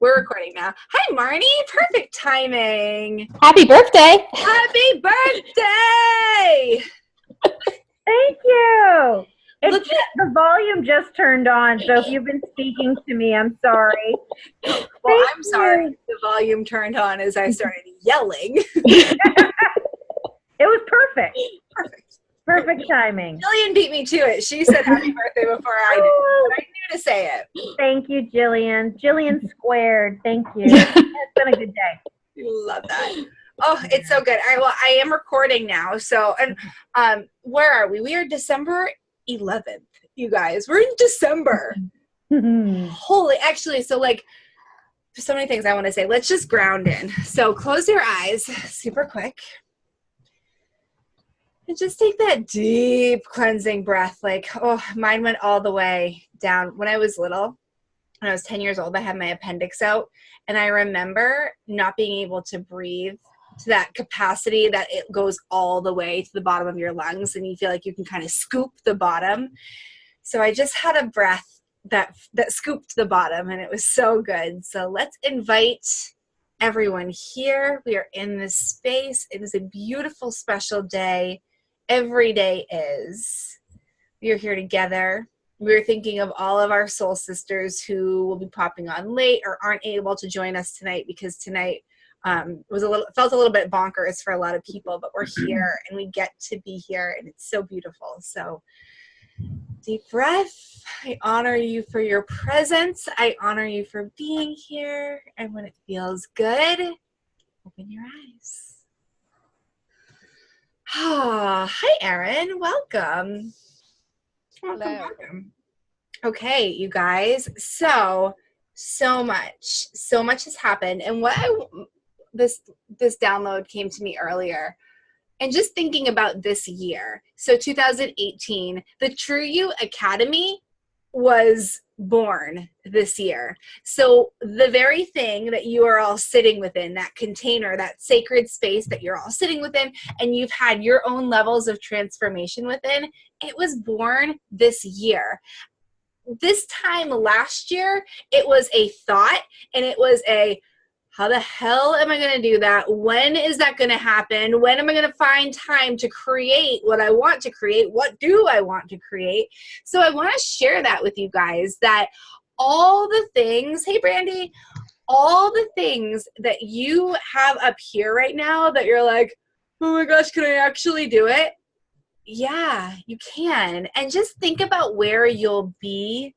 We're recording now. Hi, Marnie. Perfect timing. Happy birthday. Happy birthday. Thank you. Look The volume just turned on, so if you've been speaking to me, I'm sorry. Well, I'm sorry the volume turned on as I started yelling. It was perfect. Perfect. Perfect timing. Jillian beat me to it. She said happy birthday before I did. But I knew to say it. Thank you, Jillian. Jillian squared. Thank you. It's been a good day. Love that. Oh, it's so good. I am recording now. So, and where are we? We are December 11th, you guys. We're in December. Actually, so like, there's so many things I want to say. Let's just ground in. So close your eyes super quick. And just take that deep cleansing breath. Like, oh, mine went all the way down. When I was little, when I was 10 years old, I had my appendix out. And I remember not being able to breathe to that capacity that it goes all the way to the bottom of your lungs. And you feel like you can kind of scoop the bottom. So I just had a breath that scooped the bottom. And it was so good. So let's invite everyone here. We are in this space. It is a beautiful, special day. Every day is. We are here together. We're thinking of all of our soul sisters who will be popping on late or aren't able to join us tonight because tonight felt a little bit bonkers for a lot of people, but we're here and we get to be here and it's so beautiful. So deep breath. I honor you for your presence. I honor you for being here. And when it feels good, open your eyes. Hi, Erin. Welcome. Welcome. Okay, you guys. So much has happened. And this download came to me earlier. And just thinking about this year. So 2018, the True You Academy was born this year. So the very thing that you are all sitting within, that container, that sacred space that you're all sitting within, and you've had your own levels of transformation within, it was born this year. This time last year, it was a thought, and it was how the hell am I going to do that? When is that going to happen? When am I going to find time to create what I want to create? What do I want to create? So I want to share that with you guys, that all the things, hey Brandy, all the things that you have up here right now that you're like, oh my gosh, can I actually do it? Yeah, you can. And just think about where you'll be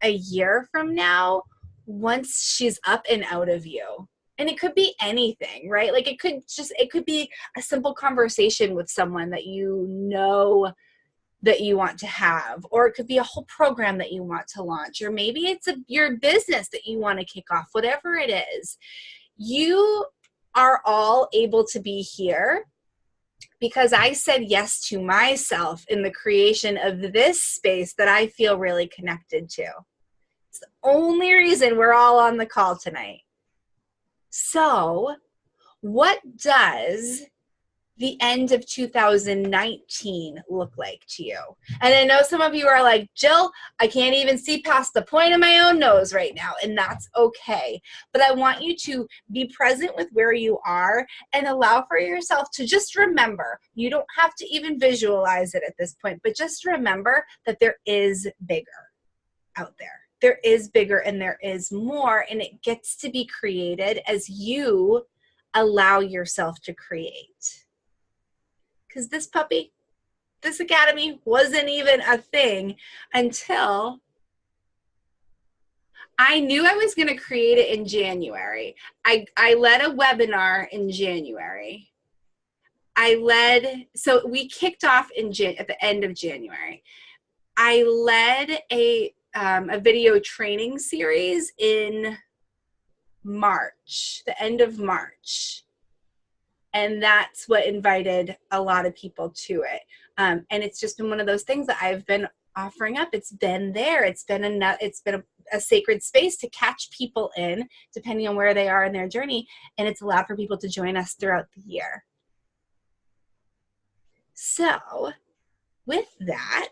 a year from now once she's up and out of you. And it could be anything, right? Like it could be a simple conversation with someone that you know that you want to have, or it could be a whole program that you want to launch, or maybe it's your business that you want to kick off, whatever it is. You are all able to be here because I said yes to myself in the creation of this space that I feel really connected to. It's the only reason we're all on the call tonight. So, what does the end of 2019 look like to you? And I know some of you are like, Jill, I can't even see past the point of my own nose right now, and that's okay. But I want you to be present with where you are and allow for yourself to just remember. You don't have to even visualize it at this point, but just remember that there is bigger out there. There is bigger and there is more, and it gets to be created as you allow yourself to create. Because this academy wasn't even a thing until I knew I was going to create it in January. I led a webinar in January. So we kicked off at the end of January. I led a video training series in March, the end of March. And that's what invited a lot of people to it. And it's just been one of those things that I've been offering up. It's been there. It's been a sacred space to catch people in, depending on where they are in their journey. And it's allowed for people to join us throughout the year. So with that,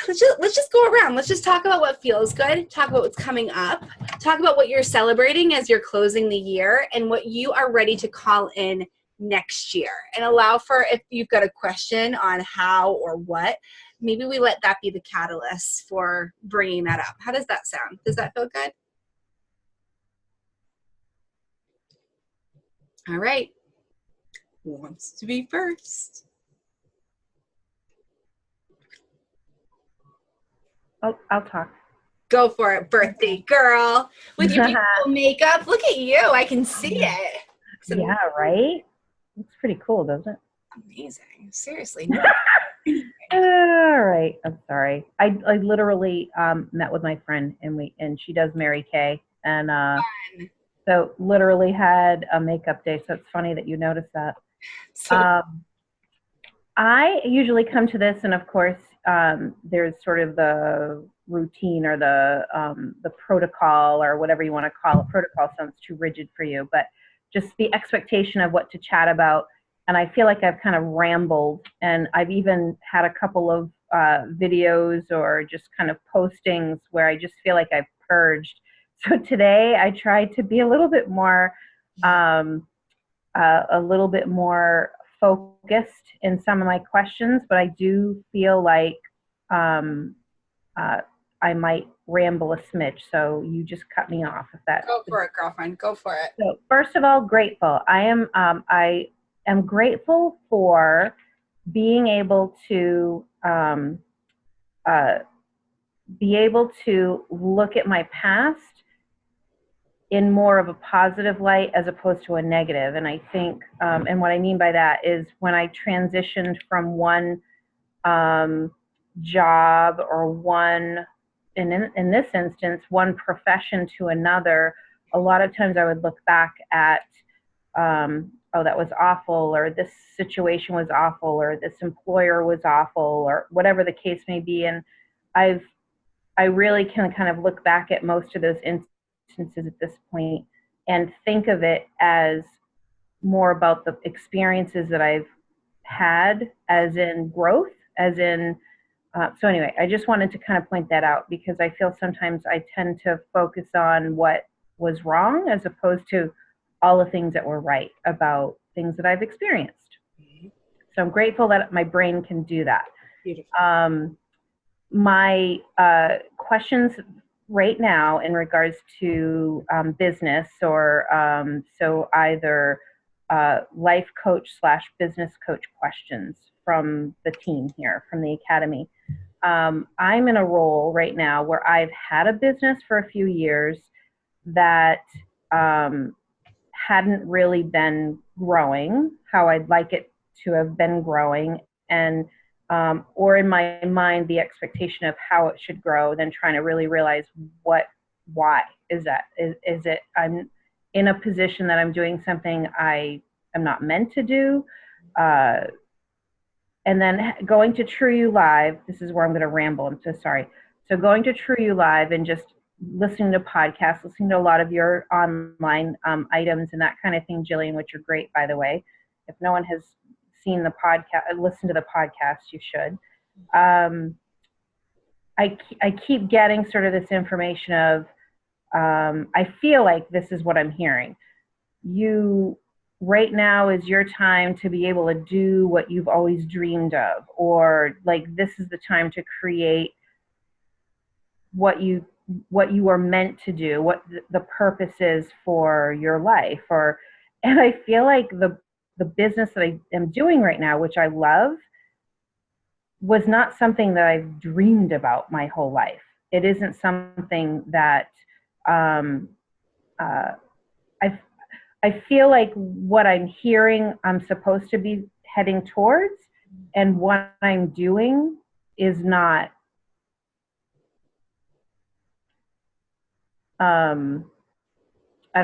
let's just go around. Let's just talk about what feels good, talk about what's coming up, talk about what you're celebrating as you're closing the year, and what you are ready to call in next year. And allow for, if you've got a question on how or what, maybe we let that be the catalyst for bringing that up. How does that sound? Does that feel good? All right. Who wants to be first? I'll talk. Go for it, birthday girl. With your beautiful makeup. Look at you. I can see it. Yeah, right? Looks pretty cool, doesn't it? Amazing. Seriously. All right. I'm sorry. I literally met with my friend and she does Mary Kay. And so literally had a makeup day. So it's funny that you noticed that. I usually come to this, and of course, there's sort of the routine or the protocol or whatever you want to call it. Protocol sounds too rigid for you, but just the expectation of what to chat about. And I feel like I've kind of rambled, and I've even had a couple of videos or just kind of postings where I just feel like I've purged. So today I tried to be a little bit more focused in some of my questions, but I do feel like I might ramble a smidge. So you just cut me off if that. Go for it, girlfriend. Go for it. So first of all, grateful. I am grateful for being able to look at my past in more of a positive light as opposed to a negative. And I think, and what I mean by that is when I transitioned from one job or one, in this instance, one profession to another, a lot of times I would look back at, oh, that was awful, or this situation was awful, or this employer was awful, or whatever the case may be. And I really can kind of look back at most of those instances at this point and think of it as more about the experiences that I've had, as in growth, as in so anyway, I just wanted to kind of point that out because I feel sometimes I tend to focus on what was wrong as opposed to all the things that were right about things that I've experienced. Mm-hmm. So I'm grateful that my brain can do that. Beautiful. My questions right now in regards to business or so either life coach / business coach questions from the team here, from the academy. I'm in a role right now where I've had a business for a few years that hadn't really been growing how I'd like it to have been growing, and or in my mind the expectation of how it should grow, then trying to really realize why is that? Is it I'm in a position that I'm doing something I am not meant to do? And then going to True You Live, this is where I'm going to ramble, I'm so sorry. So going to True You Live and just listening to podcasts, listening to a lot of your online items and that kind of thing, Jillian, which are great, by the way. If no one has seen the podcast, listen to the podcast, you should. I keep getting sort of this information of, I feel like this is what I'm hearing. Right now is your time to be able to do what you've always dreamed of, or like this is the time to create what you are meant to do, what the purpose is for your life. And I feel like the business that I am doing right now, which I love, was not something that I've dreamed about my whole life. It isn't something that I feel like what I'm hearing I'm supposed to be heading towards, and what I'm doing is not. I don't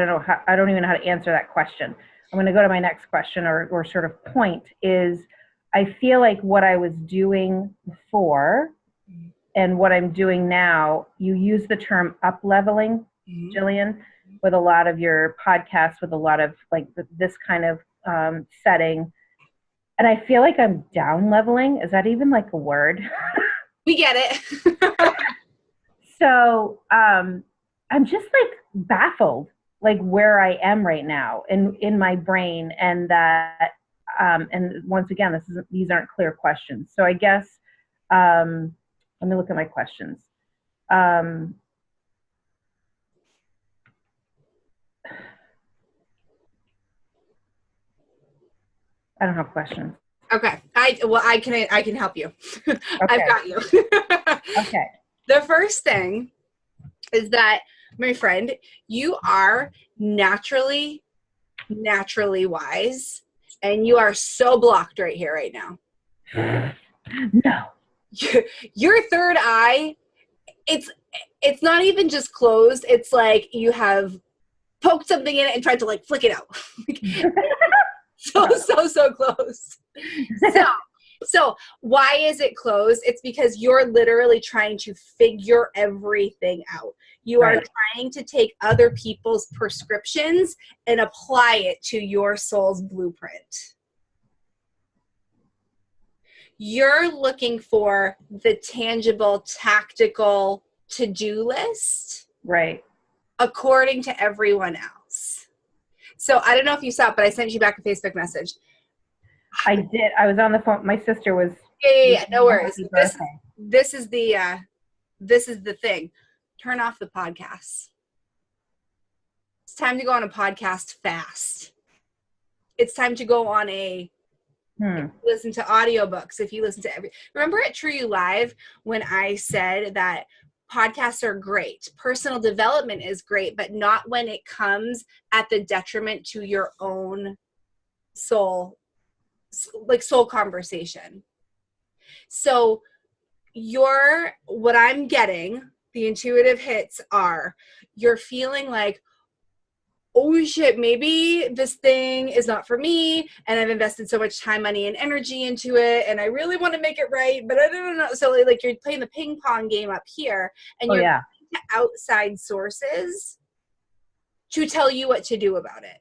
know how. I don't even know how to answer that question. I'm going to go to my next question or sort of point is, I feel like what I was doing before and what I'm doing now, you use the term up-leveling, Jillian, with a lot of your podcasts, with a lot of like this kind of setting. And I feel like I'm down-leveling. Is that even like a word? We get it. So I'm just like baffled, like where I am right now in my brain, and that and once again, these aren't clear questions. So I guess let me look at my questions. Um, I don't have questions. Okay. I can help you. Okay. I've got you. Okay. The first thing is that, my friend, you are naturally wise, and you are so blocked right here, right now. No. Your third eye, it's not even just closed. It's like you have poked something in it and tried to like flick it out. So close. So why is it closed? It's because you're literally trying to figure everything out. You are trying to take other people's prescriptions and apply it to your soul's blueprint. You're looking for the tangible, tactical to-do list. Right. According to everyone else. So I don't know if you saw it, but I sent you back a Facebook message. I did. I was on the phone. My sister was. Yeah, no worries. This is the thing. Turn off the podcast. It's time to go on a podcast fast. It's time to go on a listen to audiobooks. If you listen to remember at True You Live when I said that podcasts are great, personal development is great, but not when it comes at the detriment to your own soul, like soul conversation. So what I'm getting, the intuitive hits are, you're feeling like, oh shit, maybe this thing is not for me, and I've invested so much time, money, and energy into it, and I really want to make it right, but I don't know. So like you're playing the ping pong game up here, and you're going to outside sources to tell you what to do about it.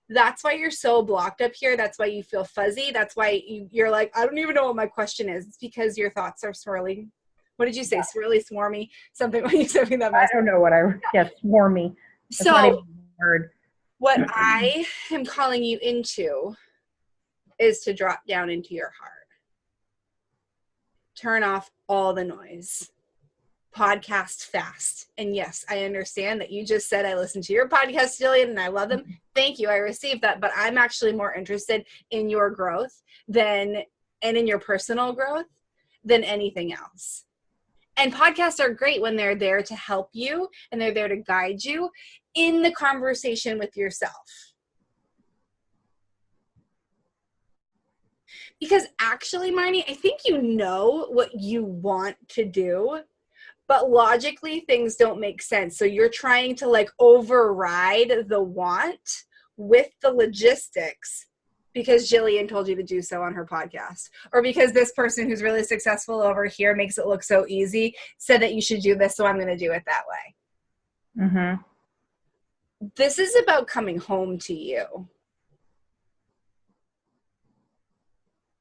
That's why you're so blocked up here. That's why you feel fuzzy. That's why you're like, I don't even know what my question is. It's because your thoughts are swirling. What did you say? Swirly, swarmy? Something when you said that. I don't know what swarmy. That's not even a word. What I am calling you into is to drop down into your heart. Turn off all the noise. Podcast fast. And yes, I understand that you just said I listen to your podcast, Jillian, and I love them. Thank you. I received that. But I'm actually more interested in your growth and in your personal growth than anything else. And podcasts are great when they're there to help you and they're there to guide you in the conversation with yourself. Because actually, Marnie, I think you know what you want to do, but logically things don't make sense. So you're trying to like override the want with the logistics because Jillian told you to do so on her podcast, or because this person who's really successful over here makes it look so easy, said that you should do this, so I'm going to do it that way. Mm-hmm. This is about coming home to you.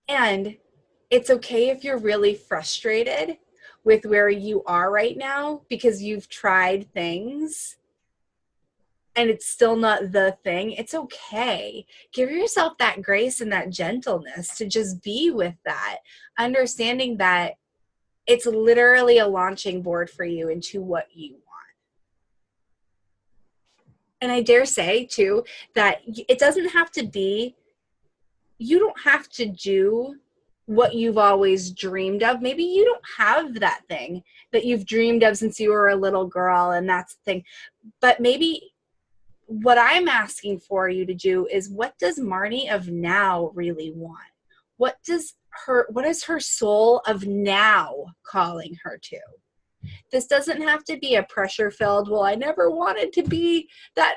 And it's okay if you're really frustrated with where you are right now because you've tried things and it's still not the thing. It's okay. Give yourself that grace and that gentleness to just be with that, understanding that it's literally a launching board for you into what you want. And I dare say, too, that it doesn't have to be, you don't have to do what you've always dreamed of. Maybe you don't have that thing that you've dreamed of since you were a little girl, and that's the thing. But maybe what I'm asking for you to do is, what does Marnie of now really want? What is her soul of now calling her to? This doesn't have to be a pressure-filled, well, I never wanted to be that,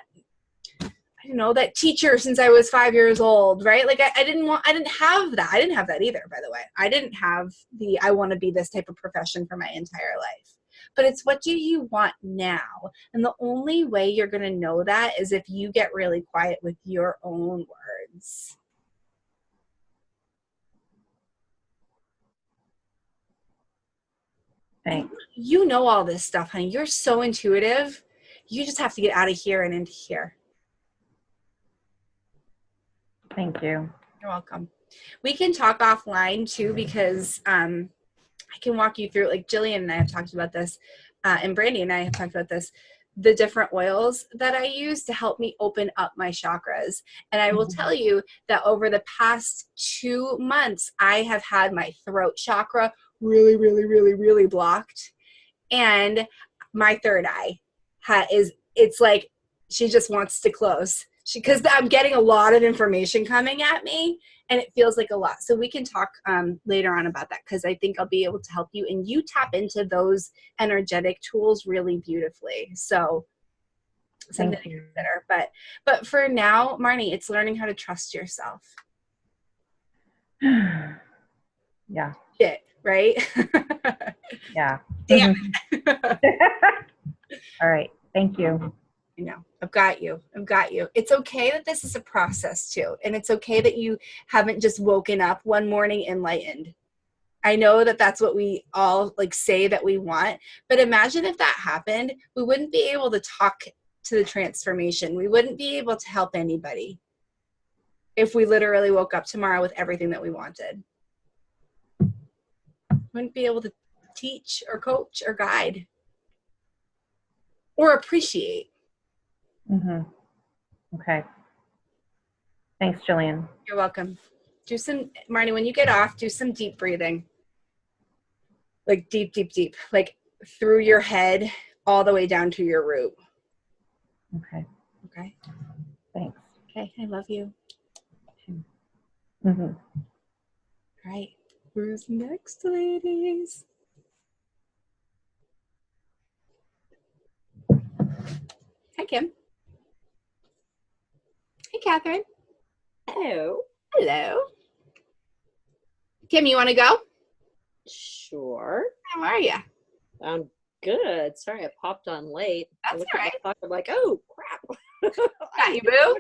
that teacher since I was 5 years old, right? Like I didn't have that. I didn't have that either, by the way. I didn't have I want to be this type of profession for my entire life. But it's, what do you want now? And the only way you're going to know that is if you get really quiet with your own words. Thanks. You know all this stuff, honey. You're so intuitive. You just have to get out of here and into here. Thank you. You're welcome. We can talk offline too, because I can walk you through, like Jillian and I have talked about this, and Brandy and I have talked about this, the different oils that I use to help me open up my chakras. And I will tell you that over the past 2 months, I have had my throat chakra really, really, really, really blocked. And my third eye it's like she just wants to close. Because I'm getting a lot of information coming at me, and it feels like a lot. So we can talk later on about that, because I think I'll be able to help you, and you tap into those energetic tools really beautifully. So something to consider. But for now, Marnie, it's learning how to trust yourself. Yeah. Shit, right? Yeah. Damn. All right. Thank you. I know. I've got you. It's okay that this is a process too. And it's okay that you haven't just woken up one morning enlightened. I know that that's what we all like say that we want, but imagine if that happened, we wouldn't be able to talk to the transformation. We wouldn't be able to help anybody if we literally woke up tomorrow with everything that we wanted. Wouldn't be able to teach or coach or guide or appreciate. Mm-hmm. Okay. Thanks, Jillian. You're welcome. Do some, Marnie, when you get off, do some deep breathing. Like deep, deep, deep. Like through your head all the way down to your root. Okay. Okay. Thanks. Okay. I love you. Mm-hmm. All right. Who's next, ladies? Hi, Kim. Hey, Catherine. Hello. Hello. Kim, you want to go? Sure. How are you? I'm good. Sorry I popped on late. I That's looked all at right. my clock, I'm like, oh, crap. Got you, boo.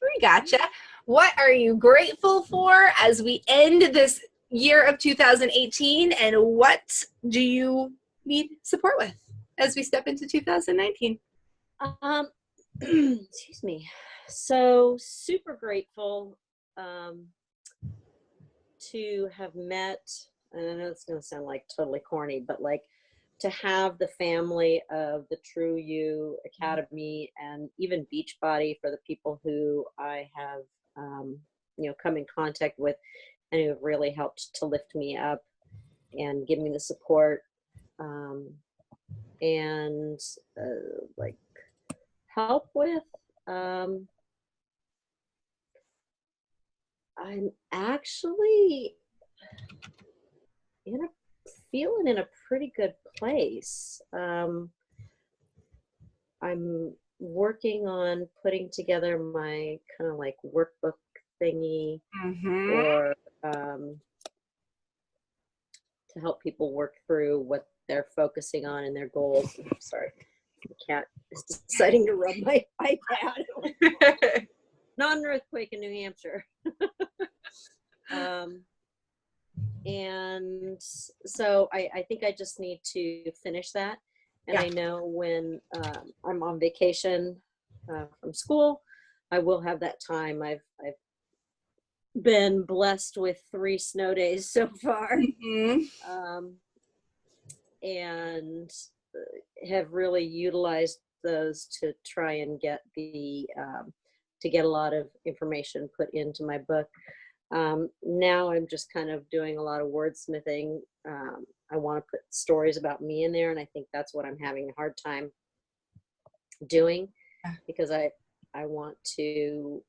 We gotcha. What are you grateful for as we end this year of 2018, and what do you need support with as we step into 2019? Excuse me. So super grateful to have met, and I know it's going to sound like totally corny, but like to have the family of the True You Academy and even Beachbody for the people who I have, come in contact with and who have really helped to lift me up and give me the support and like help with. I'm actually feeling in a pretty good place. I'm working on putting together my kind of like workbook thingy or to help people work through what they're focusing on and their goals. Sorry, the cat is deciding to rub my iPad. Not an earthquake in New Hampshire. And so I think I just need to finish that. And I know when I'm on vacation from school, I will have that time. I've been blessed with 3 snow days so far, and have really utilized those to try and get to get a lot of information put into my book. Now I'm just kind of doing a lot of wordsmithing. I want to put stories about me in there, and I think that's what I'm having a hard time doing, because I want to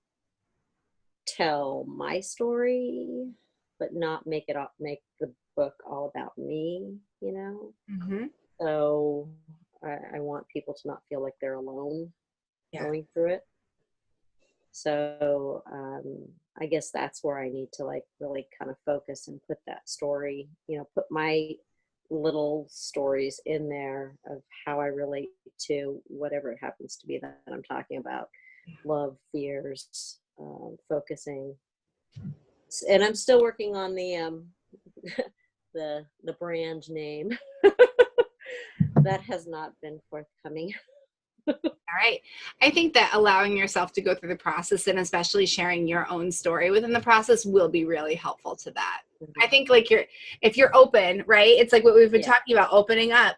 tell my story, but not make the book all about me, So I want people to not feel like they're alone going through it. So I guess that's where I need to like really kind of focus and put that story, put my little stories in there of how I relate to whatever it happens to be that I'm talking about. Love, fears, focusing. And I'm still working on the the brand name. That has not been forthcoming. All right. I think that allowing yourself to go through the process and especially sharing your own story within the process will be really helpful to that. I think like if you're open, right? It's like what we've been talking about, opening up.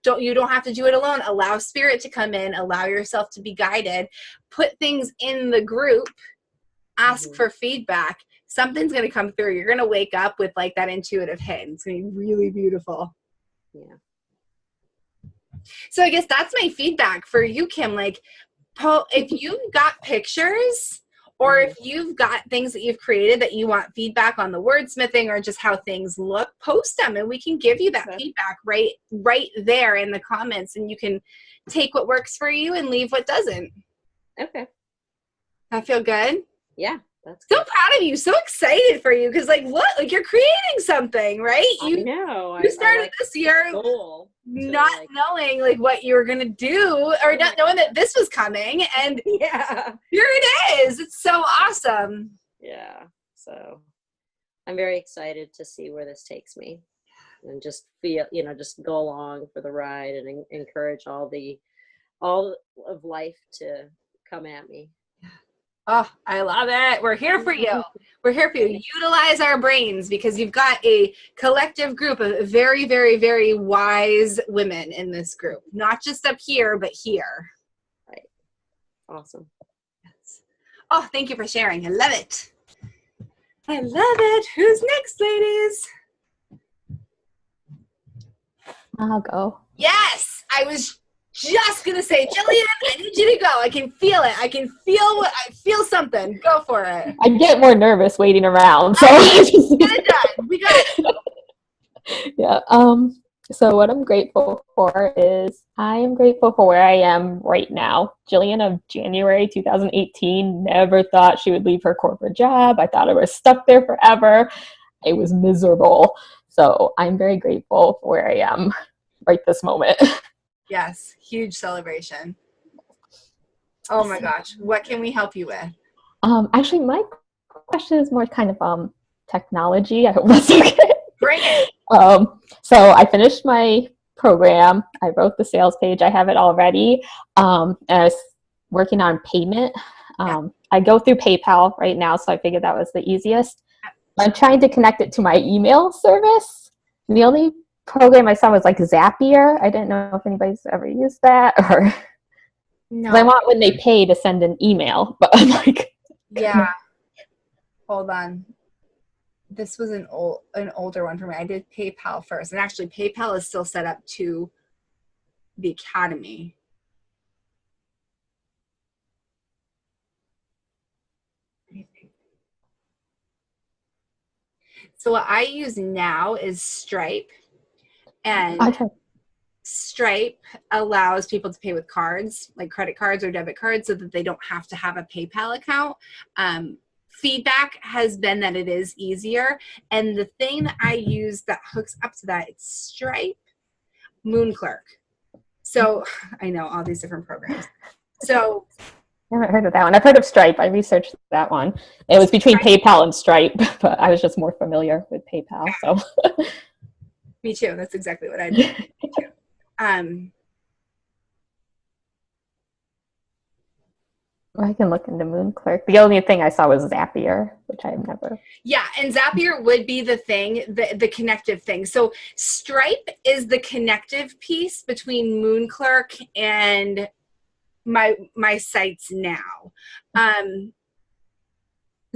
You don't have to do it alone. Allow spirit to come in, allow yourself to be guided, put things in the group, ask for feedback. Something's going to come through. You're going to wake up with like that intuitive hit. It's going to be really beautiful. Yeah. So I guess that's my feedback for you, Kim. Like, if you've got pictures or if you've got things that you've created that you want feedback on the wordsmithing or just how things look, post them and we can give you that feedback right there in the comments, and you can take what works for you and leave what doesn't. Okay. That feel good? Yeah. That's so good. proud of you, so excited for you, because like you're creating something, right? I know. You started this year not knowing like what you were gonna do, or not knowing that this was coming, and yeah, here it is. It's so awesome. Yeah. So I'm very excited to see where this takes me, and just feel, just go along for the ride and encourage all of life to come at me. Oh, I love it. We're here for you. We're here for you. Utilize our brains, because you've got a collective group of very, very, very wise women in this group. Not just up here, but here. Right. Awesome. Yes. Oh, thank you for sharing. I love it. I love it. Who's next, ladies? I'll go. Yes. I was just gonna say, Jillian, I need you to go. I can feel it. I feel something. Go for it. I get more nervous waiting around, so get it done. We got it. Yeah. So what I'm grateful for is I am grateful for where I am right now. Jillian of January 2018 never thought she would leave her corporate job. I thought I was stuck there forever. It was miserable. So I'm very grateful for where I am right this moment. Yes, huge celebration. Oh my gosh, what can we help you with? Actually, my question is more kind of technology. I hope that's okay. Bring it. So I finished my program. I wrote the sales page. I have it all ready. And I was working on payment. I go through PayPal right now, so I figured that was the easiest. I'm trying to connect it to my email service. The only program I saw was like Zapier. I didn't know if anybody's ever used that, or no. I want when they pay to send an email, but I'm like, yeah. Hold on. This was an older one for me. I did PayPal first, and actually PayPal is still set up to the Academy. So what I use now is Stripe. And Stripe allows people to pay with cards, like credit cards or debit cards, so that they don't have to have a PayPal account. Feedback has been that it is easier. And the thing that I use that hooks up to that, it's Stripe, Moonclerk. So I know all these different programs. So I haven't heard of that one. I've heard of Stripe. I researched that one. It was between PayPal and Stripe, but I was just more familiar with PayPal. So. Me too. That's exactly what I did. Me too. I can look into Moonclerk. The only thing I saw was Zapier, which I've never. Yeah, and Zapier would be the thing, the connective thing. So Stripe is the connective piece between Moonclerk and my sites now.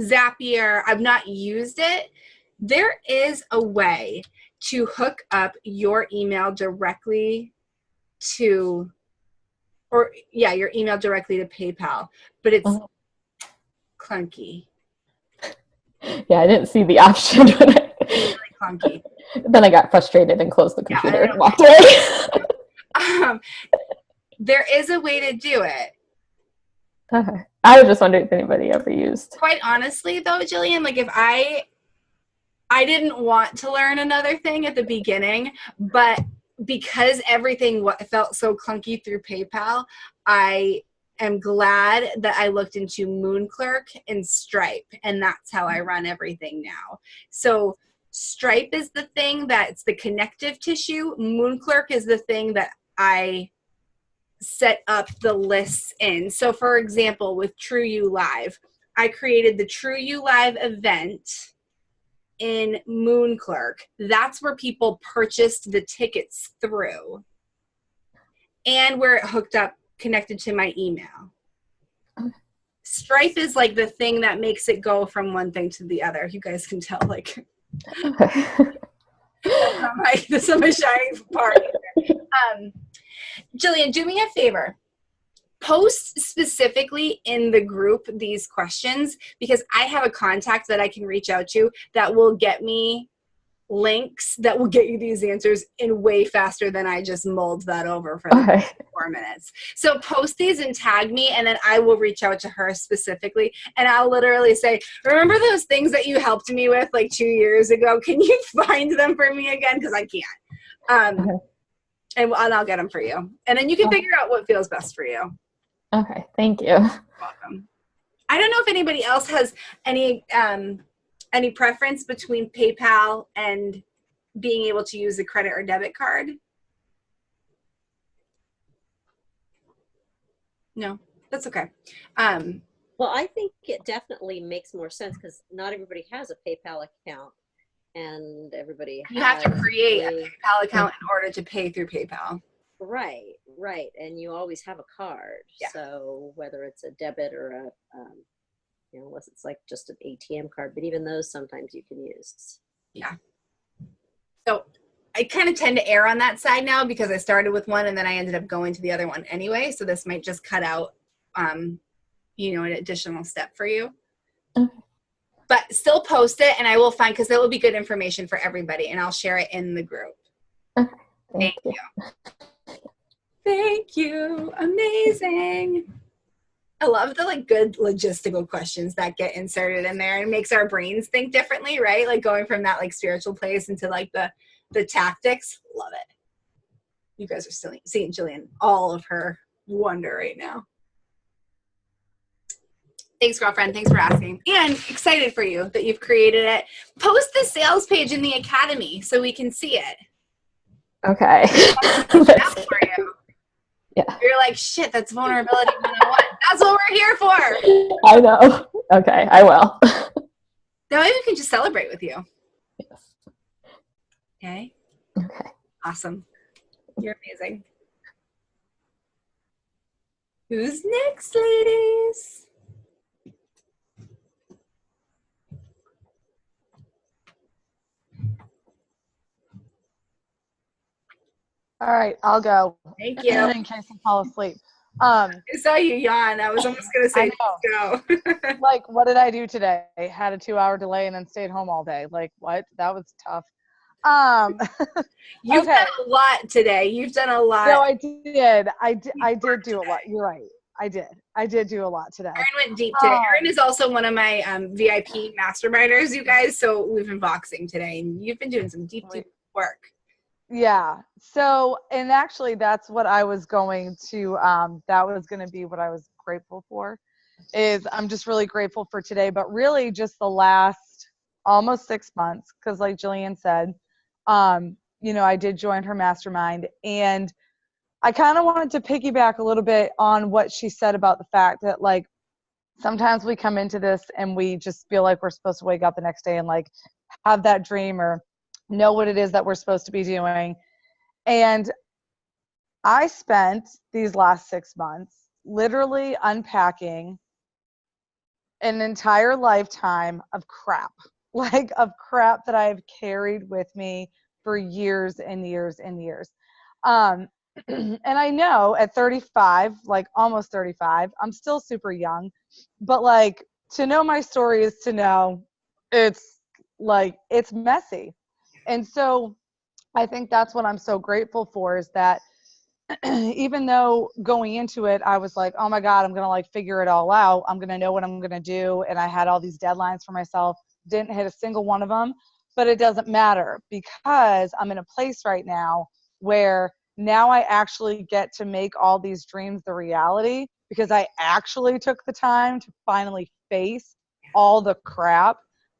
Zapier, I've not used it. There is a way to hook up your email directly to, your email directly to PayPal, but it's clunky. Yeah, I didn't see the option. Really clunky. Then I got frustrated and closed the computer and walked away. There is a way to do it. Okay. I was just wondering if anybody ever used. Quite honestly, though, Jillian, like if I didn't want to learn another thing at the beginning, but because everything felt so clunky through PayPal, I am glad that I looked into Moonclerk and Stripe, and that's how I run everything now. So Stripe is the thing that's the connective tissue. Moonclerk is the thing that I set up the lists in. So for example, with TrueU Live, I created the TrueU Live event in Moonclerk. That's where people purchased the tickets through. And where it hooked up, connected to my email. Stripe is like the thing that makes it go from one thing to the other. You guys can tell, like, that's not my shining part. Jillian, do me a favor. Post specifically in the group these questions, because I have a contact that I can reach out to that will get me links that will get you these answers in way faster than I just mulled that over for like 4 minutes. So post these and tag me, and then I will reach out to her specifically, and I'll literally say, remember those things that you helped me with like 2 years ago? Can you find them for me again? Because I can't. And I'll get them for you. And then you can figure out what feels best for you. Okay, thank you. You're welcome. I don't know if anybody else has any preference between PayPal and being able to use a credit or debit card? No, that's okay. Well, I think it definitely makes more sense because not everybody has a PayPal account, and everybody you have to create a PayPal account in order to pay through PayPal. Right, right, and you always have a card. Yeah. So whether it's a debit or a unless it's like just an ATM card, but even those sometimes you can use. Yeah. So I kind of tend to err on that side now because I started with one and then I ended up going to the other one anyway. So this might just cut out, an additional step for you. Okay. But still post it, and I will find, because that will be good information for everybody, and I'll share it in the group. Okay. Thank you. Thank you. Amazing. I love the good logistical questions that get inserted in there, and it makes our brains think differently, right? Like going from that spiritual place into the tactics. Love it. You guys are still seeing Jillian all of her wonder right now. Thanks, girlfriend. Thanks for asking. And excited for you that you've created it. Post the sales page in the Academy so we can see it. Okay. That's for you. Yeah. You're like, shit, that's vulnerability 101. That's what we're here for. I know. Okay, I will. Now maybe we can just celebrate with you. Yes. Okay. Okay. Awesome. You're amazing. Who's next, ladies? All right, I'll go. Thank you. In case I fall asleep. I saw you yawn. I was almost going to say, I go. Like, what did I do today? I had a 2-hour delay and then stayed home all day. Like, what? That was tough. You've done a lot today. You've done a lot. No, I did. I did do a lot. You're right. I did do a lot today. Erin went deep today. Erin is also one of my VIP masterminders, you guys. So we've been boxing today, and you've been doing some deep work. Yeah. So, and actually that's what I was going to, that was going to be what I was grateful for, is I'm just really grateful for today, but really just the last almost 6 months. Cause like Jillian said, I did join her mastermind, and I kind of wanted to piggyback a little bit on what she said about the fact that sometimes we come into this and we just feel like we're supposed to wake up the next day and have that dream or know what it is that we're supposed to be doing. And I spent these last 6 months literally unpacking an entire lifetime of crap, of crap that I've carried with me for years and years and years. And I know at 35, almost 35, I'm still super young, but to know my story is to know it's messy. And so I think that's what I'm so grateful for, is that even though going into it, I was like, oh my God, I'm going to figure it all out. I'm going to know what I'm going to do. And I had all these deadlines for myself, didn't hit a single one of them, but it doesn't matter, because I'm in a place right now where now I actually get to make all these dreams the reality, because I actually took the time to finally face all the crap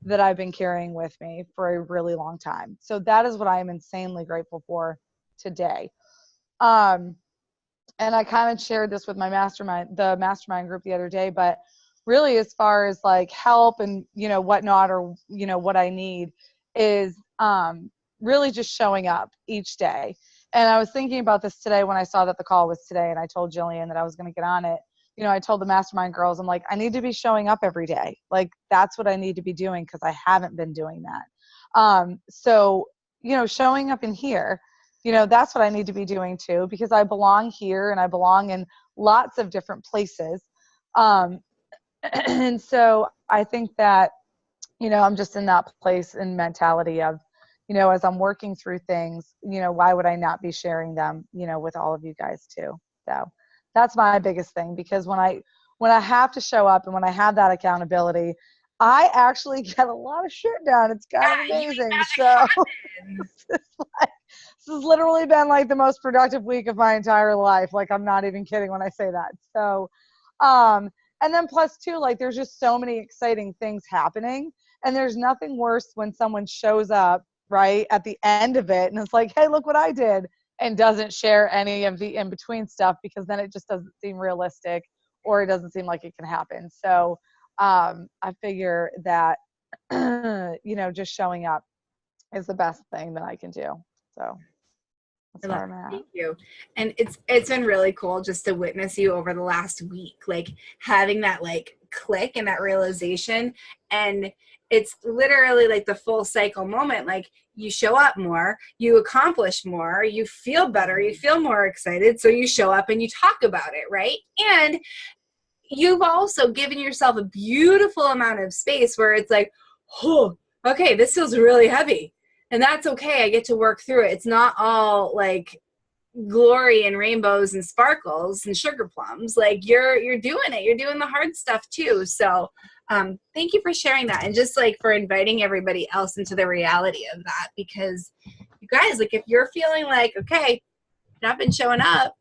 that I've been carrying with me for a really long time. So that is what I am insanely grateful for today. And I kind of shared this with my the mastermind group the other day, but really as far as like help and, whatnot, or, what I need is really just showing up each day. And I was thinking about this today when I saw that the call was today, and I told Jillian that I was going to get on it. I told the mastermind girls, I'm like, I need to be showing up every day. Like, that's what I need to be doing, because I haven't been doing that. So, showing up in here, that's what I need to be doing too, because I belong here and I belong in lots of different places. And so I think that, I'm just in that place and mentality of, as I'm working through things, why would I not be sharing them, with all of you guys too? So that's my biggest thing, because when I have to show up and when I have that accountability, I actually get a lot of shit done. It's kind of amazing. So this has literally been like the most productive week of my entire life. Like, I'm not even kidding when I say that. So, and then plus too, like, there's just so many exciting things happening, and there's nothing worse when someone shows up right at the end of it and it's like, hey, look what I did, and doesn't share any of the in-between stuff, because then it just doesn't seem realistic, or it doesn't seem like it can happen. So I figure that just showing up is the best thing that I can do. So that's where I'm at. Thank you. And it's been really cool just to witness you over the last week, like having that like click and that realization. And it's literally like the full cycle moment. Like, you show up more, you accomplish more, you feel better, you feel more excited. So you show up and you talk about it, right? And you've also given yourself a beautiful amount of space where it's like, oh, okay, this feels really heavy. And that's okay. I get to work through it. It's not all like glory and rainbows and sparkles and sugar plums. Like, you're doing it. You're doing the hard stuff too. So thank you for sharing that, and just like for inviting everybody else into the reality of that, because you guys, like, if you're feeling like, okay, I've been showing up,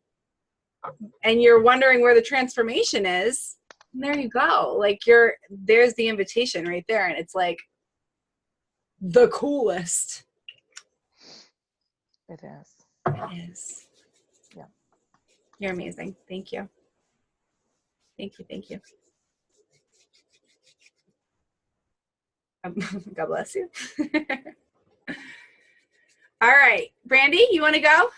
and you're wondering where the transformation is, there you go. Like, there's the invitation right there, and it's like the coolest. It is. It is. Yeah. You're amazing. Thank you. Thank you. Thank you. God bless you. All right, Brandy, you want to go?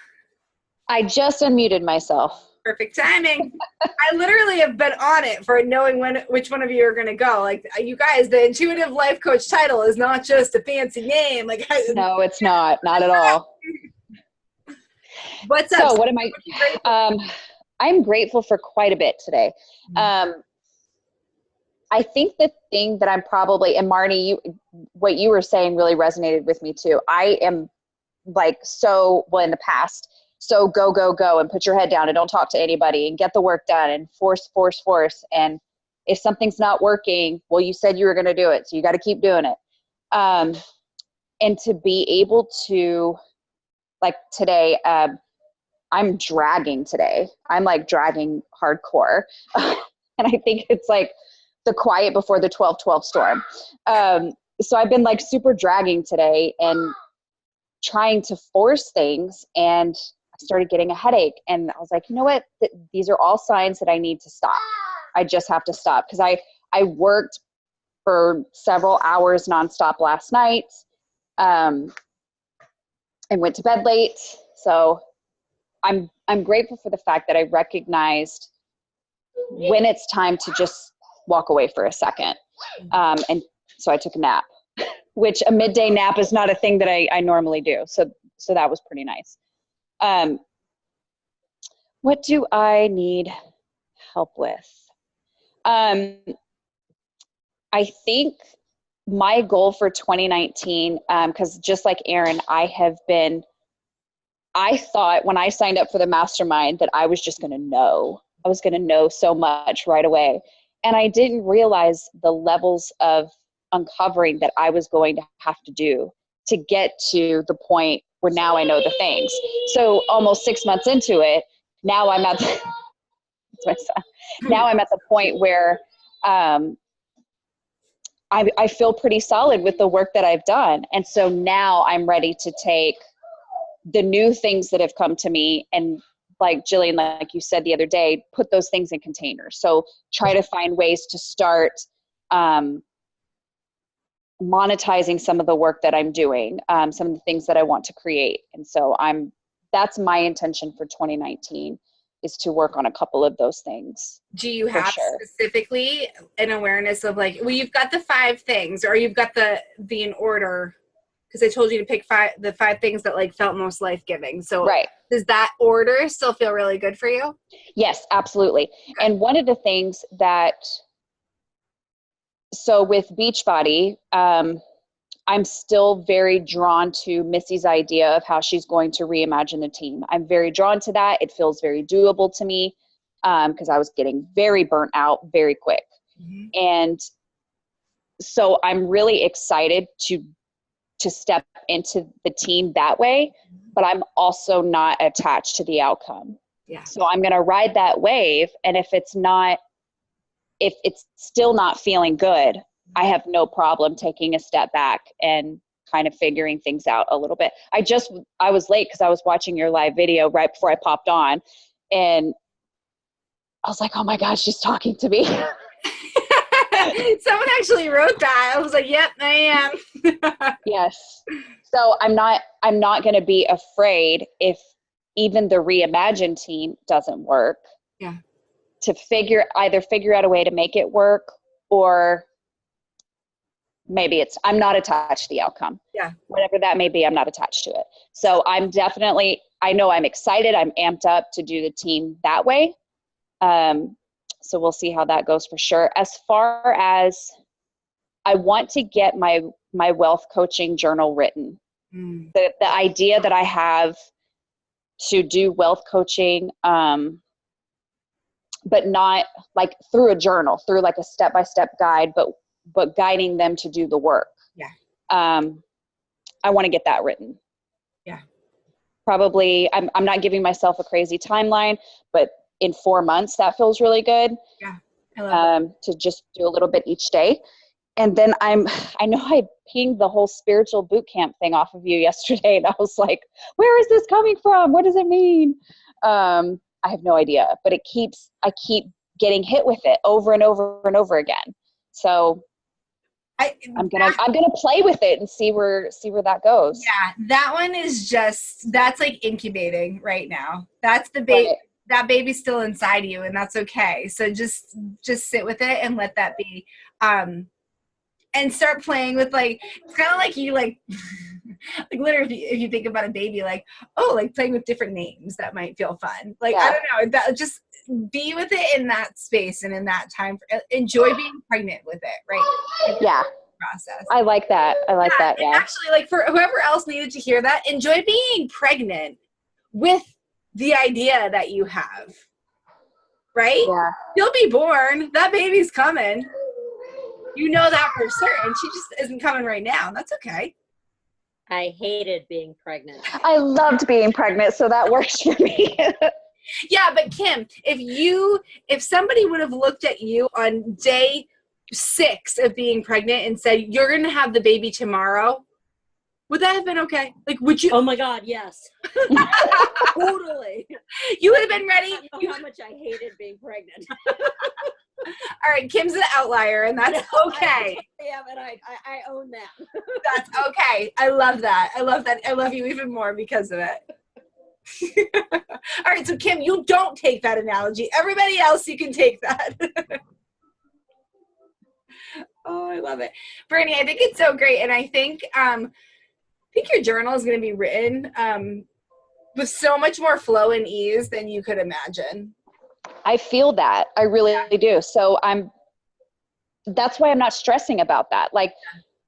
I just unmuted myself. Perfect timing. I literally have been on it for knowing which one of you are going to go. Like, you guys, the Intuitive Life Coach title is not just a fancy name. Like, no, it's not at all. What's up? So what am I? I'm grateful for quite a bit today. I think the thing that I'm probably, and Marnie, what you were saying really resonated with me too. I am like, in the past, so go and put your head down and don't talk to anybody and get the work done and force. And if something's not working, well, you said you were going to do it, so you got to keep doing it. And to be able to, like today, I'm dragging today. I'm like dragging hardcore. And I think it's like the quiet before the 12/12 storm. So I've been like super dragging today and trying to force things, and I started getting a headache, and I was like, you know what? These are all signs that I need to stop. I just have to stop, because I worked for several hours nonstop last night, and went to bed late. So I'm grateful for the fact that I recognized when it's time to just walk away for a second. And so I took a nap, which a midday nap is not a thing that I normally do. So that was pretty nice. What do I need help with? I think my goal for 2019, because just like Erin, I thought when I signed up for the mastermind that I was just going to know. I was going to know so much right away. And I didn't realize the levels of uncovering that I was going to have to do to get to the point where now I know the things. So almost 6 months into it, now I'm at now I'm at the point where I I feel pretty solid with the work that I've done. And so now I'm ready to take the new things that have come to me and, like Jillian, like you said the other day, put those things in containers. So try to find ways to start monetizing some of the work that I'm doing, some of the things that I want to create. And so that's my intention for 2019, is to work on a couple of those things. Do you have specifically an awareness of like, well, you've got the 5 things, or you've got the in order, because I told you to pick the 5 things that like felt most life-giving. So right. Does that order still feel really good for you? Yes, absolutely. And one of the things so with Beachbody, I'm still very drawn to Missy's idea of how she's going to reimagine the team. I'm very drawn to that. It feels very doable to me, because I was getting very burnt out very quick. Mm-hmm. And so I'm really excited to step into the team that way, but I'm also not attached to the outcome. Yeah. So I'm going to ride that wave. And if it's still not feeling good, I have no problem taking a step back and kind of figuring things out a little bit. I was late because I was watching your live video right before I popped on, and I was like, oh my God, she's talking to me. Someone actually wrote that. I was like, yep, I am. Yes. So I'm not going to be afraid if even the reimagined team doesn't work. Yeah. To either figure out a way to make it work, or maybe I'm not attached to the outcome. Yeah. Whatever that may be, I'm not attached to it. So I know I'm excited. I'm amped up to do the team that way. So we'll see how that goes for sure. As far as I want to get my wealth coaching journal written. Mm. The idea that I have to do wealth coaching, but not like through a journal, through like a step-by-step guide, but guiding them to do the work. Yeah. I want to get that written. Yeah. Probably, I'm not giving myself a crazy timeline, but in 4 months, that feels really good. Yeah. I love that. To just do a little bit each day. And then I know I pinged the whole spiritual boot camp thing off of you yesterday, and I was like, where is this coming from? What does it mean? I have no idea, but I keep getting hit with it over and over and over again. So I'm gonna play with it and see where that goes. Yeah, that one is that's like incubating right now. That's the baby. Right. That baby's still inside you, and that's okay. So just sit with it and let that be. And start playing with, like, it's kind of like you, like, like literally if you think about a baby, like, oh, like playing with different names, that might feel fun. Like, yeah. I don't know, just be with it in that space and in that time. Enjoy being pregnant with it, right? Yeah. Process. I like that. Yeah. Actually, like, for whoever else needed to hear that, enjoy being pregnant with the idea that you have, right? Yeah. You'll be born. That baby's coming. You know that for certain. She just isn't coming right now. That's okay. I hated being pregnant. I loved being pregnant, so that works for me. Yeah, but Kim, if somebody would have looked at you on day 6 of being pregnant and said, you're going to have the baby tomorrow, would that have been okay? Like, would you? Oh my God, yes. Totally. You would have been ready. I don't know how much I hated being pregnant. All right, Kim's an outlier, and that's okay. Yeah, but I own that. That's okay. I love that. I love that. I love you even more because of it. All right, so Kim, you don't take that analogy. Everybody else, you can take that. Oh, I love it. Bernie, I think it's so great, and I think your journal is going to be written with so much more flow and ease than you could imagine. I feel that. I really do. So that's why I'm not stressing about that. Like,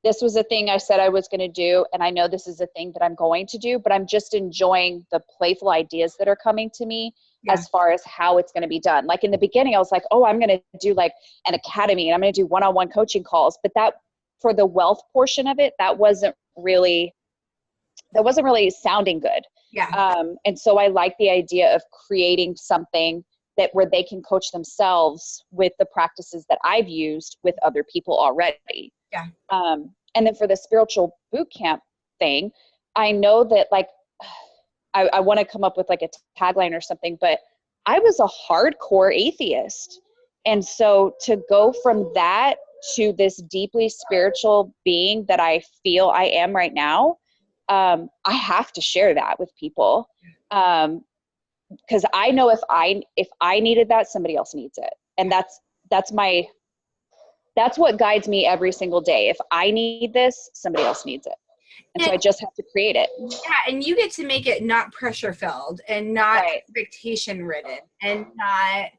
this was a thing I said I was going to do, and I know this is a thing that I'm going to do, but I'm just enjoying the playful ideas that are coming to me as far as how it's going to be done. Like, in the beginning, I was like, oh, I'm going to do like an academy, and I'm going to do one-on-one coaching calls. But that, for the wealth portion of it, that wasn't really sounding good. Yeah. And so I like the idea of creating something where they can coach themselves with the practices that I've used with other people already. Yeah. And then for the spiritual boot camp thing, I know that like, I want to come up with like a tagline or something, but I was a hardcore atheist. And so to go from that to this deeply spiritual being that I feel I am right now, I have to share that with people. Because I know if I needed that, somebody else needs it. And that's what guides me every single day. If I need this, somebody else needs it. And so I just have to create it. Yeah, and you get to make it not pressure filled and not Right. expectation ridden and not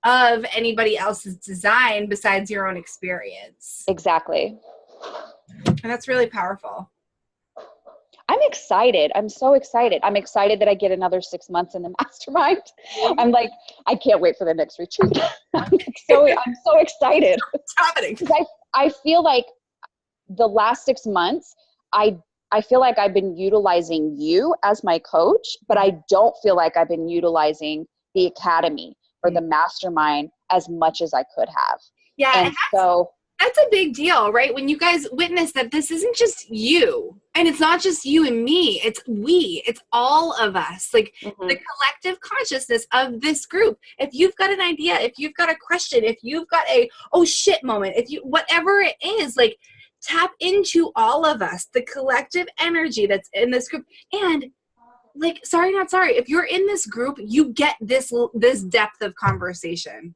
of anybody else's design besides your own experience. Exactly. And that's really powerful. I'm excited. I'm so excited. I'm excited that I get another 6 months in the mastermind. I'm like, I can't wait for the next retreat. I'm so excited. It's happening. I feel like the last 6 months, I feel like I've been utilizing you as my coach, but I don't feel like I've been utilizing the academy or the mastermind as much as I could have. Yeah, and so that's a big deal, right? When you guys witness that this isn't just you, and it's not just you and me, it's all of us, like the collective consciousness of this group. If you've got an idea, if you've got a question, if you've got a oh shit moment, if you whatever it is, like tap into all of us, the collective energy that's in this group. And like, sorry, not sorry, if you're in this group, you get this depth of conversation.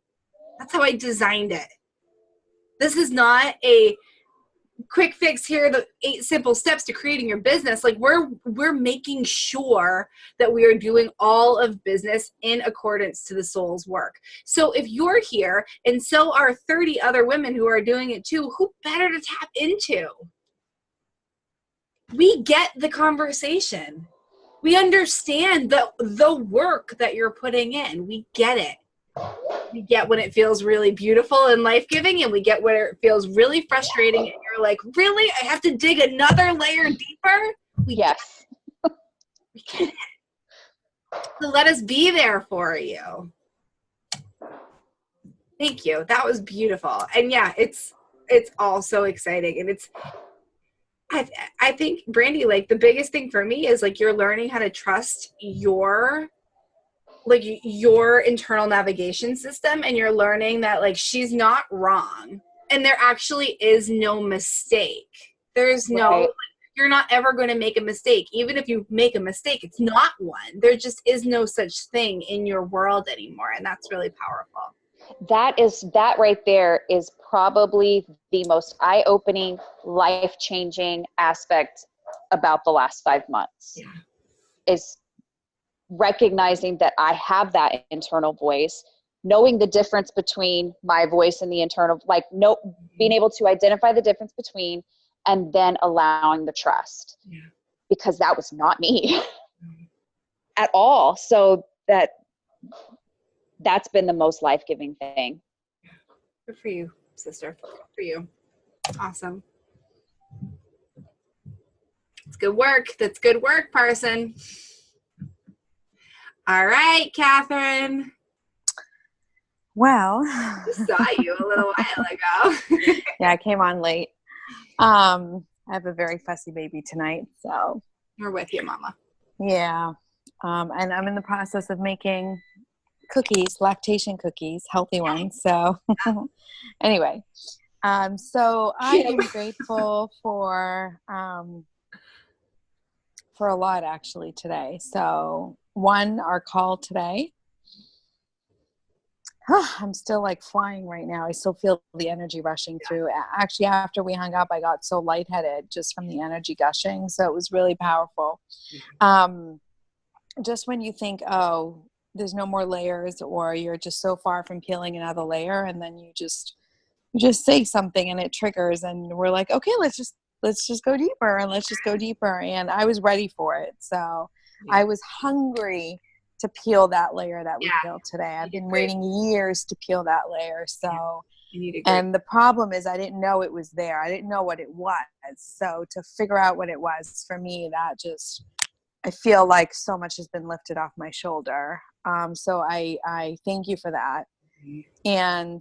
That's how I designed it. This is not a quick fix here, the 8 simple steps to creating your business. Like we're making sure that we are doing all of business in accordance to the soul's work. So if you're here and so are 30 other women who are doing it too, who better to tap into? We get the conversation. We understand the work that you're putting in. We get it. We get when it feels really beautiful and life-giving, and we get where it feels really frustrating and you're like, really? I have to dig another layer deeper? Yes. We get it. So let us be there for you. Thank you. That was beautiful. And yeah, it's all so exciting. And I think, Brandy, like the biggest thing for me is like you're learning how to trust your internal navigation system, and you're learning that like she's not wrong and there actually is no mistake. There's no Right. You're not ever going to make a mistake. Even if you make a mistake, it's not one. There just is no such thing in your world anymore, and that's really powerful. That right there is probably the most eye-opening, life-changing aspect about the last 5 months. Yeah. Is recognizing that I have that internal voice, knowing the difference between my voice and the internal, being able to identify the difference between, and then allowing the trust. Yeah. Because that was not me at all. So that's been the most life-giving thing. Good for you, sister. Good for you. Awesome. It's good work. That's good work, Parson. All right, Catherine. Well, I saw you a little while ago. yeah, I came on late. I have a very fussy baby tonight, so We're with you, Mama. yeah. And I'm in the process of making cookies, lactation cookies, healthy ones. So anyway, so I am grateful for a lot actually today. So one, our call today. I'm still like flying right now. I still feel the energy rushing through. Actually, after we hung up, I got so lightheaded just from the energy gushing. So it was really powerful. Just when you think, oh, there's no more layers, or you're just so far from peeling another layer, and then you just say something and it triggers, and we're like, okay, let's just go deeper, and let's just go deeper. And I was ready for it. So I was hungry to peel that layer that we peeled today. I've been waiting years to peel that layer. So, and the problem is I didn't know it was there. I didn't know what it was. So to figure out what it was for me, I feel like so much has been lifted off my shoulder. So I thank you for that. And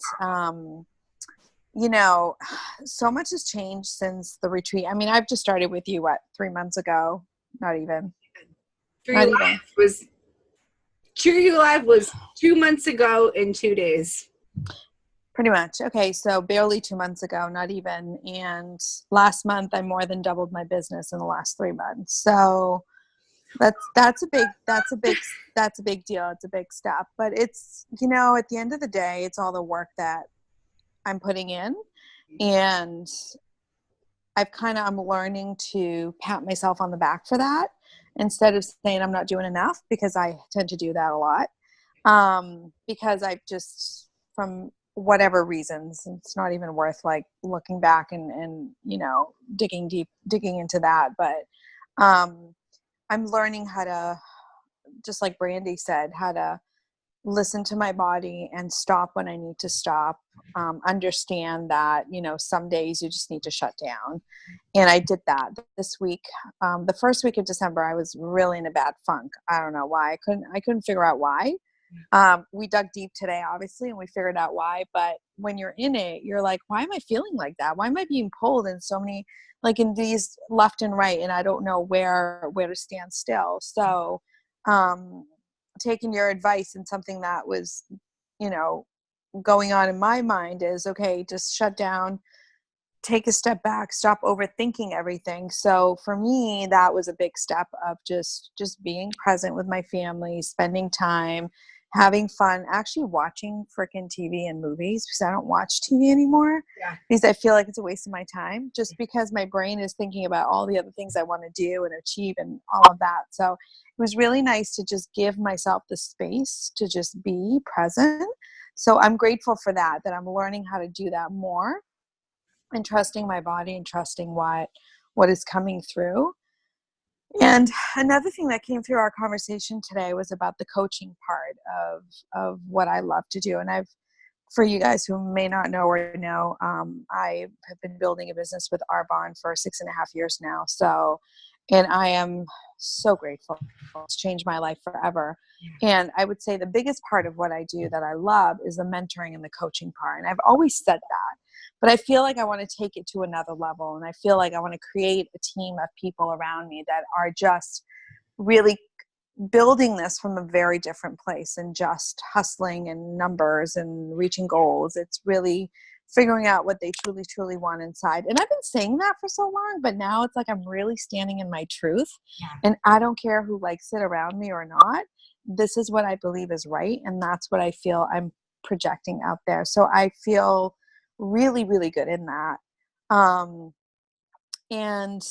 you know, so much has changed since the retreat. I mean, I've just started with you, 3 months ago? Not even. True You Live was 2 months ago in 2 days. Pretty much. Okay, so barely 2 months ago, not even. And last month, I more than doubled my business in the last 3 months. So that's a big deal. It's a big step. But it's, you know, at the end of the day, it's all the work that I'm putting in, and I'm learning to pat myself on the back for that instead of saying I'm not doing enough, because I tend to do that a lot. Because I've just, from whatever reasons, it's not even worth like looking back and you know, digging into that. But I'm learning how to, just like Brandy said, how to listen to my body and stop when I need to stop. Understand that, you know, some days you just need to shut down. And I did that this week. The first week of December, I was really in a bad funk. I don't know why. I couldn't figure out why. We dug deep today, obviously, and we figured out why. But when you're in it, you're like, why am I feeling like that? Why am I being pulled in so many, like in these left and right, and I don't know where to stand still. So, taking your advice, and something that was, you know, going on in my mind is, okay, just shut down, take a step back, stop overthinking everything. So for me, that was a big step of just being present with my family, spending time, having fun, actually watching freaking TV and movies, because I don't watch TV anymore. Yeah. Because I feel like it's a waste of my time, just because my brain is thinking about all the other things I want to do and achieve and all of that. So it was really nice to just give myself the space to just be present. So I'm grateful for that I'm learning how to do that more, and trusting my body and trusting what is coming through. And another thing that came through our conversation today was about the coaching part of what I love to do. And for you guys who may not know or know, I have been building a business with Arbonne for 6.5 years now. So, and I am so grateful. It's changed my life forever. And I would say the biggest part of what I do that I love is the mentoring and the coaching part. And I've always said that, but I feel like I want to take it to another level. And I feel like I want to create a team of people around me that are just really building this from a very different place and just hustling and numbers and reaching goals. It's really figuring out what they truly, truly want inside. And I've been saying that for so long, but now it's like I'm really standing in my truth. Yeah. And I don't care who likes it around me or not. This is what I believe is right. And that's what I feel I'm projecting out there. So I feel really, really good in that. And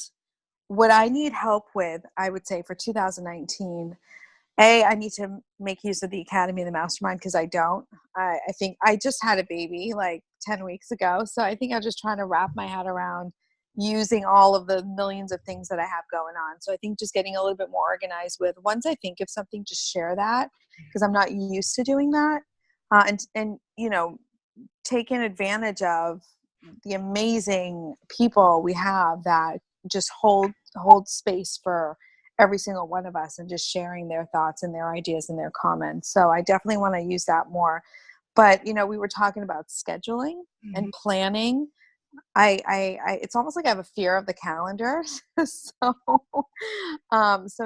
what I need help with, I would say for 2019, I need to make use of the Academy and the Mastermind, because I don't. I think I just had a baby like 10 weeks ago. So I think I'm just trying to wrap my head around using all of the millions of things that I have going on. So I think just getting a little bit more organized with, once I think of something, just share that, because I'm not used to doing that. And you know, taking advantage of the amazing people we have that just hold space for every single one of us, and just sharing their thoughts and their ideas and their comments. So I definitely want to use that more. But, you know, we were talking about scheduling and planning. It's almost like I have a fear of the calendar. So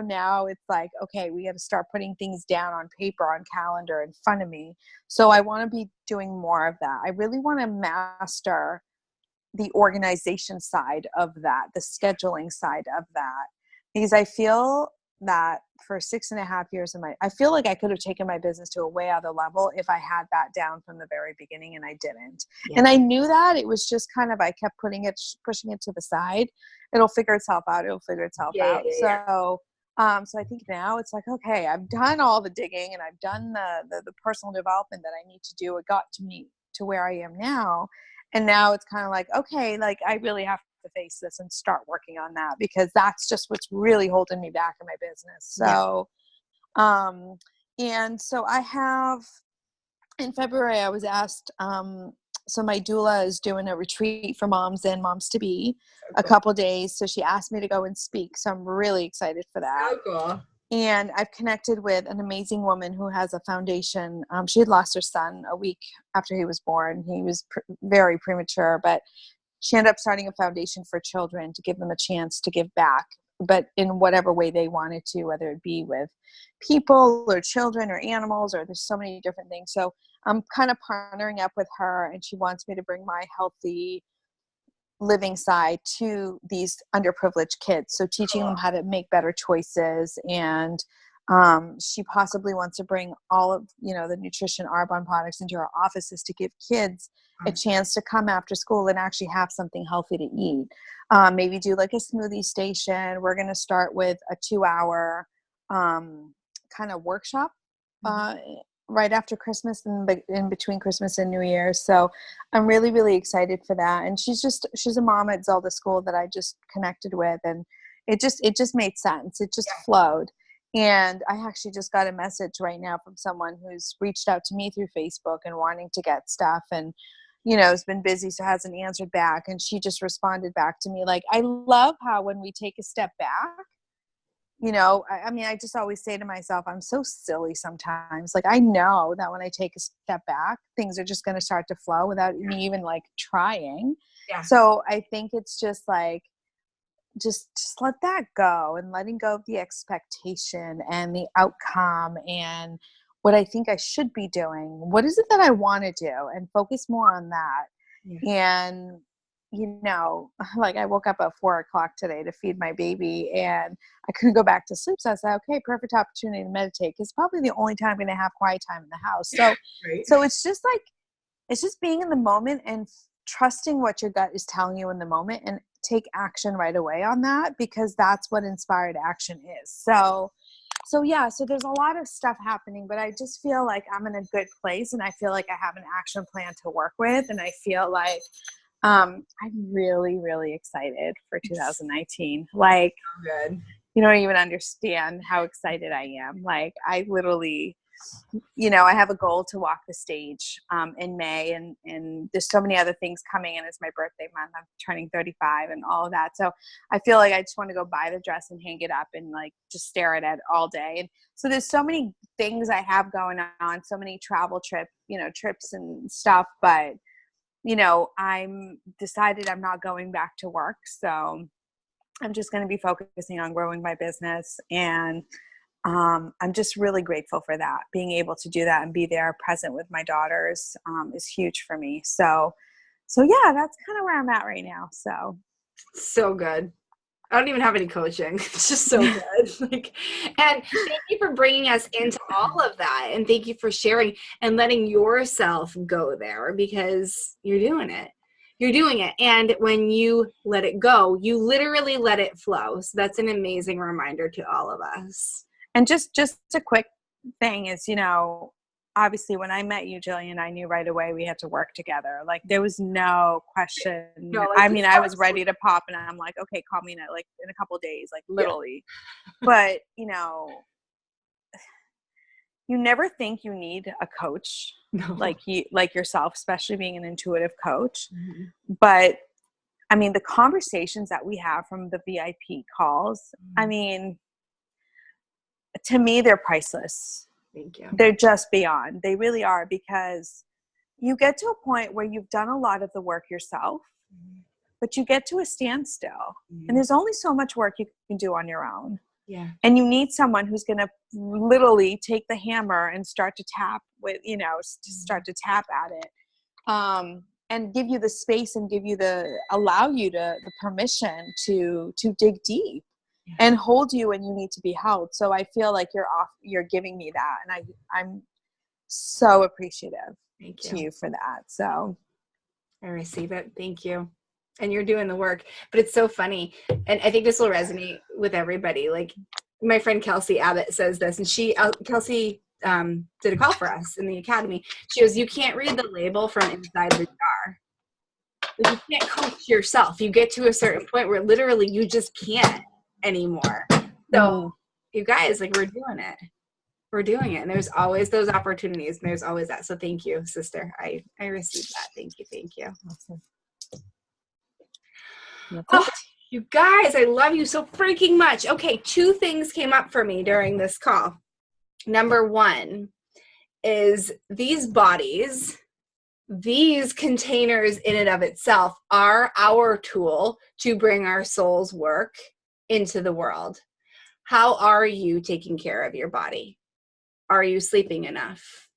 now it's like, okay, we got to start putting things down on paper, on calendar in front of me. So I want to be doing more of that. I really want to master the organization side of that, the scheduling side of that, because I feel that for 6.5 years I feel like I could have taken my business to a way other level if I had that down from the very beginning, and I didn't. Yeah. And I knew that. It was just kind of, I kept pushing it to the side. It'll figure itself out. So I think now it's like, okay, I've done all the digging, and I've done the personal development that I need to do. It got to me to where I am now. And now it's kind of like, okay, like I really have to face this and start working on that, because that's just what's really holding me back in my business. So, and so I have, in February, I was asked, so my doula is doing a retreat for moms and moms to be a couple days. So she asked me to go and speak. So I'm really excited for that. So cool. And I've connected with an amazing woman who has a foundation. She had lost her son a week after he was born. He was very premature, but she ended up starting a foundation for children to give them a chance to give back, but in whatever way they wanted to, whether it be with people or children or animals, or there's so many different things. So I'm kind of partnering up with her, and she wants me to bring my healthy living side to these underprivileged kids. So teaching them how to make better choices. And she possibly wants to bring all of, the nutrition Arbonne products into our offices to give kids a chance to come after school and actually have something healthy to eat. Maybe do like a smoothie station. We're going to start with a 2-hour kind of workshop right after Christmas and in between Christmas and New Year's. So I'm really, really excited for that. And she's a mom at Zelda School that I just connected with, and it just made sense. It just flowed. And I actually just got a message right now from someone who's reached out to me through Facebook and wanting to get stuff, and has been busy, so hasn't answered back. And she just responded back to me like, I love how when we take a step back, I just always say to myself, I'm so silly sometimes. Like, I know that when I take a step back, things are just going to start to flow without me even like trying. Yeah. So I think it's just like, just let that go, and letting go of the expectation and the outcome and what I think I should be doing. What is it that I want to do, and focus more on that. Yeah. And like I woke up at 4:00 today to feed my baby, and I couldn't go back to sleep. So I said, okay, perfect opportunity to meditate. It's probably the only time I'm going to have quiet time in the house. So, right. So it's just being in the moment and trusting what your gut is telling you in the moment, and take action right away on that, because that's what inspired action is. So there's a lot of stuff happening, but I just feel like I'm in a good place, and I feel like I have an action plan to work with, and I feel like I'm really, really excited for 2019. Like, good. You don't even understand how excited I am. Like, I literally, I have a goal to walk the stage in May, and there's so many other things coming in. It's my birthday month. I'm turning 35 and all of that. So I feel like I just want to go buy the dress and hang it up and like just stare at it all day. And so there's so many things I have going on, so many travel trips and stuff, but I'm decided I'm not going back to work. So I'm just going to be focusing on growing my business. And I'm just really grateful for that. Being able to do that and be there present with my daughters is huge for me. So yeah, that's kind of where I'm at right now. So good. I don't even have any coaching. It's just so good. And thank you for bringing us into all of that. And thank you for sharing and letting yourself go there, because you're doing it. You're doing it. And when you let it go, you literally let it flow. So that's an amazing reminder to all of us. And just a quick thing is, obviously when I met you, Jillian, I knew right away we had to work together. Like, there was no question. No, I was ready to pop, and I'm like, okay, call me in a couple of days, like literally. Yeah. But, you never think you need a coach like yourself, especially being an intuitive coach. Mm-hmm. But the conversations that we have from the VIP calls, mm-hmm. To me, they're priceless. Thank you. They're just beyond. They really are, because you get to a point where you've done a lot of the work yourself, mm-hmm. but you get to a standstill, mm-hmm. and there's only so much work you can do on your own. Yeah. And you need someone who's going to literally take the hammer and start to tap with, start to tap at it, and give you the space and allow you the permission to dig deep. And hold you when you need to be held. So I feel like you're giving me that. And I'm so appreciative to you for that. So I receive it. Thank you. And you're doing the work. But it's so funny. And I think this will resonate with everybody. Like, my friend Kelsey Abbott says this, and Kelsey did a call for us in the academy. She goes, you can't read the label from inside the jar. Like, you can't coach yourself. You get to a certain point where literally you just can't anymore. So you guys, we're doing it, and there's always those opportunities, and there's always that. So thank you, sister. I received that. Thank you. Awesome. You guys, I love you so freaking much. Okay, 2 things came up for me during this call. Number 1 is these bodies, these containers in and of itself are our tool to bring our soul's work into the world. How are you taking care of your body? Are you sleeping enough?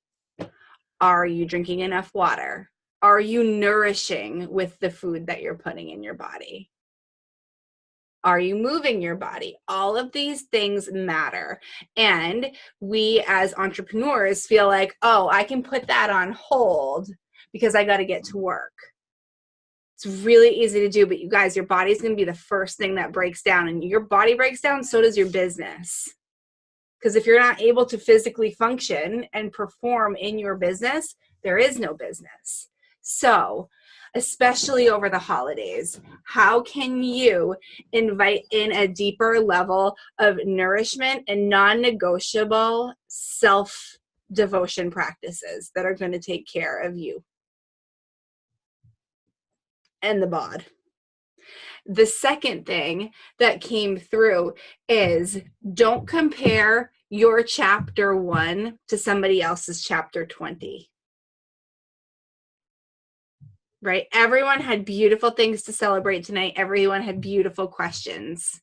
Are you drinking enough water? Are you nourishing with the food that you're putting in your body? Are you moving your body? All of these things matter. And we as entrepreneurs feel like, oh, I can put that on hold because I got to get to work. It's really easy to do, but you guys, your body's going to be the first thing that breaks down. And your body breaks down, so does your business. Because if you're not able to physically function and perform in your business, there is no business. So, especially over the holidays, how can you invite in a deeper level of nourishment and non-negotiable self-devotion practices that are going to take care of you and the bod? The second thing that came through is don't compare your chapter 1 to somebody else's chapter 20. Right? Everyone had beautiful things to celebrate tonight. Everyone had beautiful questions.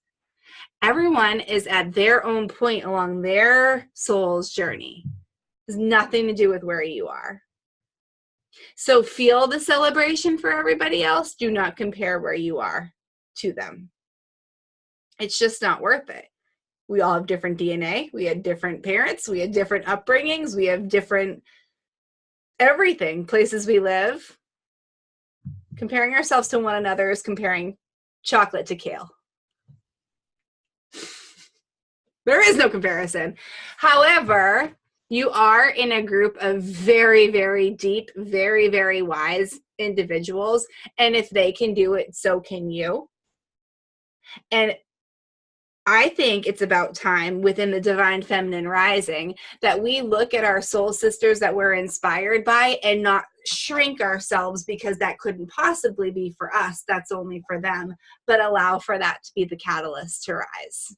Everyone is at their own point along their soul's journey. It has nothing to do with where you are. So feel the celebration for everybody else. Do not compare where you are to them. It's just not worth it. We all have different DNA. We had different parents. We had different upbringings. We have different everything, places we live. Comparing ourselves to one another is comparing chocolate to kale. There is no comparison. However, you are in a group of very, very deep, very, very wise individuals. And if they can do it, so can you. And I think it's about time within the Divine Feminine Rising that we look at our soul sisters that we're inspired by and not shrink ourselves because that couldn't possibly be for us. That's only for them, but allow for that to be the catalyst to rise.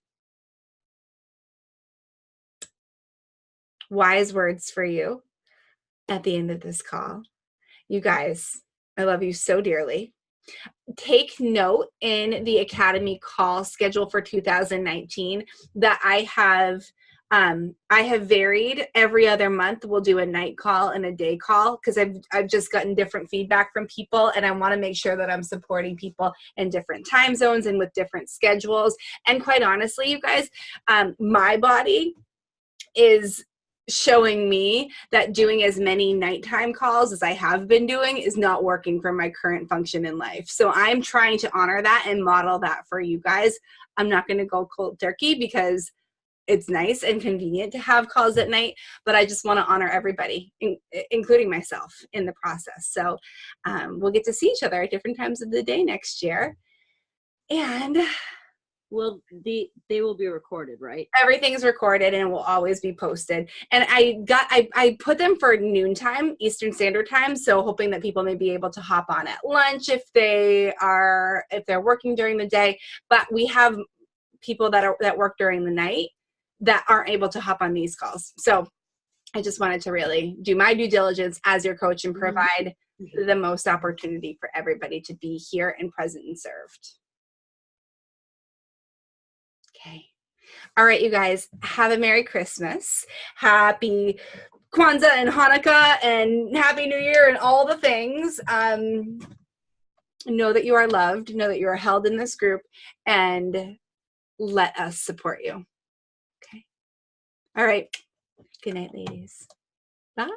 Wise words for you at the end of this call. You guys, I love you so dearly. Take note in the Academy call schedule for 2019 that I have varied. Every other month we'll do a night call and a day call because I've just gotten different feedback from people, and I want to make sure that I'm supporting people in different time zones and with different schedules. And quite honestly, you guys, my body is showing me that doing as many nighttime calls as I have been doing is not working for my current function in life. So I'm trying to honor that and model that for you guys. I'm not going to go cold turkey because it's nice and convenient to have calls at night, but I just want to honor everybody, including myself, in the process. So we'll get to see each other at different times of the day next year. And well, they will be recorded, right? Everything's recorded and will always be posted. And I put them for noontime, Eastern Standard Time, so hoping that people may be able to hop on at lunch if they're working during the day. But we have people that work during the night that aren't able to hop on these calls. So I just wanted to really do my due diligence as your coach and provide the most opportunity for everybody to be here and present and served. Okay. All right, you guys, have a Merry Christmas. Happy Kwanzaa and Hanukkah and Happy New Year and all the things. Know that you are loved. Know that you are held in this group, and let us support you. Okay. All right. Good night, ladies. Bye.